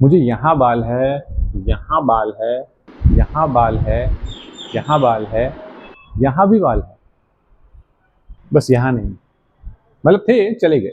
मुझे यहाँ बाल है, यहाँ बाल है, यहाँ बाल है, यहाँ बाल है, यहाँ भी बाल है, बस यहाँ नहीं। मतलब थे, चले गए।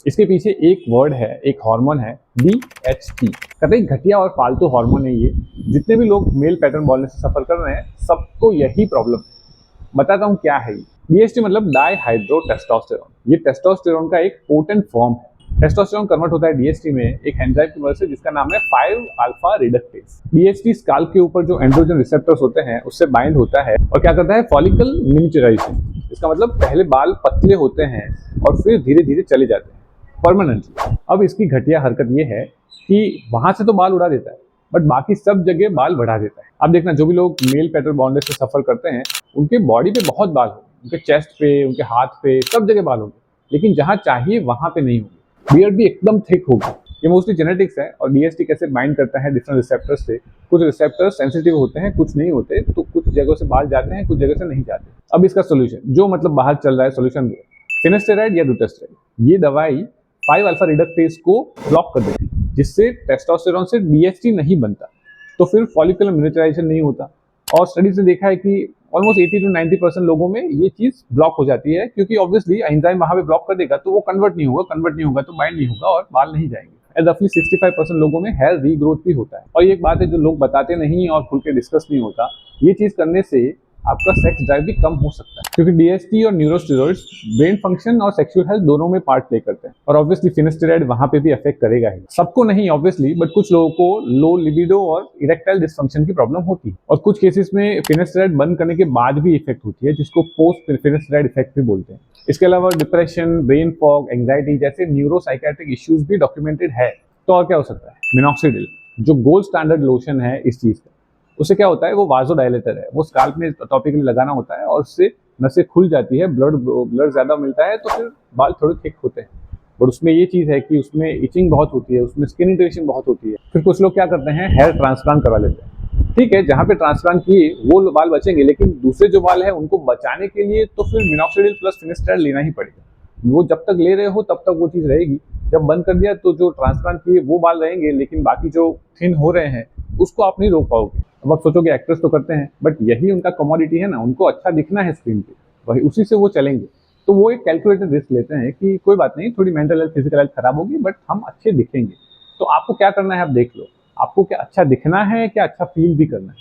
इसके पीछे एक वर्ड है, एक हार्मोन है, DHT। कतई घटिया और फालतू हार्मोन है ये। जितने भी लोग मेल पैटर्न बॉलनेस से सफर कर रहे हैं, सबको यही प्रॉब्लम है। बताता हूँ क्या है ये। DHT मतलब डाईहाइड्रो टेस्टोस्टेरोन। ये टेस्टोस्टेरोन का एक पोटेंट फॉर्म है। टेस्टोस्टेरोन कन्वर्ट होता है DHT में एक एंजाइम की मदद से, जिसका नाम है 5 अल्फा रिडक्टेज। DHT स्काल्प के ऊपर जो एंड्रोजन रिसेप्टर्स होते हैं उससे बाइंड होता है और क्या करता है, फॉलिकल मिनिएचराइजेशन। इसका मतलब पहले बाल पतले होते हैं और फिर धीरे धीरे चले जाते हैं परमानेंटली। अब इसकी घटिया हरकत ये है कि वहां से तो बाल उड़ा देता है, बट बाकी सब जगह बाल बढ़ा देता है। अब देखना, जो भी लोग मेल पैटर्न बॉन्डेज से सफर करते हैं, उनके बॉडी पे बहुत बाल होंगे, उनके चेस्ट पे, उनके हाथ पे, सब जगह बाल होंगे, लेकिन जहां चाहिए वहां पे नहीं होंगे। बियर्ड भी एकदम थिक होगी। ये मोस्टली जेनेटिक्स है। और DHT कैसे बाइंड करता है डिफरेंट रिसेप्टर्स से। कुछ रिसेप्टर्स सेंसिटिव होते हैं, कुछ नहीं होते, तो कुछ जगहों से बाल जाते हैं, कुछ जगह से नहीं जाते। अब इसका सोल्यूशन, जो मतलब बाहर चल रहा है, सोल्यूशन फिनेस्टेराइड या डुटास्टेराइड। ये दवाई 5 अल्फा रिडक्टेज को ब्लॉक कर देती है, जिससे टेस्टोस्टेरोन से DHT नहीं बनता, तो फिर फॉलिकुलर मिनिएचराइजेशन नहीं होता। और स्टडीज ने देखा है कि ऑलमोस्ट 80 to 90% लोगों में ये चीज ब्लॉक हो जाती है, क्योंकि ऑब्वियसली एंजाइम वहां पे ब्लॉक कर देगा तो वो कन्वर्ट नहीं होगा तो बाइंड नहीं होगा और बाल नहीं जाएंगे। एंड रफली 65% लोगों में हेयर रीग्रोथ भी होता है। और ये एक बात है जो लोग बताते नहीं और खुल के डिस्कस नहीं होता, ये चीज करने से आपका सेक्स ड्राइव भी कम हो सकता है, क्योंकि DHT और न्यूरोस्टेरॉइड्स ब्रेन फंक्शन और सेक्सुअल हेल्थ दोनों में पार्ट प्ले करते हैं। और ऑब्वियसली फिनेस्टेराइड वहां पे भी अफेक्ट करेगा ही। सबको नहीं ऑब्वियसली, बट कुछ लोगों को लो लिबिडो और इरेक्टाइल डिसफंक्शन की प्रॉब्लम होती है। और कुछ केसेस में फिनेस्टेराइड बंद करने के बाद भी इफेक्ट होती है, जिसको पोस्ट फिनेस्टेराइड इफेक्ट भी बोलते हैं। इसके अलावा डिप्रेशन, ब्रेन फॉग, एंग्जाइटी जैसे न्यूरोसाइकेट्रिक इश्यूज भी डॉक्यूमेंटेड है। तो और क्या हो सकता है, मिनॉक्सिडिल जो गोल्ड स्टैंडर्ड लोशन है इस चीज का, उससे क्या होता है, वो वाजोडायलेटर है। वो स्काल्प में टॉपिकली लगाना होता है और उससे नसें खुल जाती है, ब्लड ज्यादा मिलता है, तो फिर बाल थोड़े थिक होते हैं। बट उसमें ये चीज है कि उसमें इचिंग बहुत होती है, उसमें स्किन इरिटेशन बहुत होती है। फिर कुछ लोग क्या करते हैं, हेयर ट्रांसप्लांट करवा लेते हैं। ठीक है, जहाँ पे ट्रांसप्लांट किए वो बाल बचेंगे, लेकिन दूसरे जो बाल है उनको बचाने के लिए तो फिर मिनॉक्सिडिल प्लस फिनेस्टेराइड लेना ही पड़ेगा। वो जब तक ले रहे हो तब तक वो चीज रहेगी, जब बंद कर दिया तो जो ट्रांसप्लांट किए वो बाल रहेंगे, लेकिन बाकी जो थिन हो रहे हैं उसको आप नहीं रोक पाओगे। अब आप सोचोगे एक्टर्स तो करते हैं, बट यही उनका कमोडिटी है ना, उनको अच्छा दिखना है स्क्रीन पे, वही उसी से वो चलेंगे। तो वो एक कैलकुलेटेड रिस्क लेते हैं कि कोई बात नहीं, थोड़ी मेंटल हेल्थ, फिजिकल हेल्थ खराब होगी, बट हम अच्छे दिखेंगे। तो आपको क्या करना है, आप देख लो, आपको क्या अच्छा दिखना है, क्या अच्छा फील भी करना है।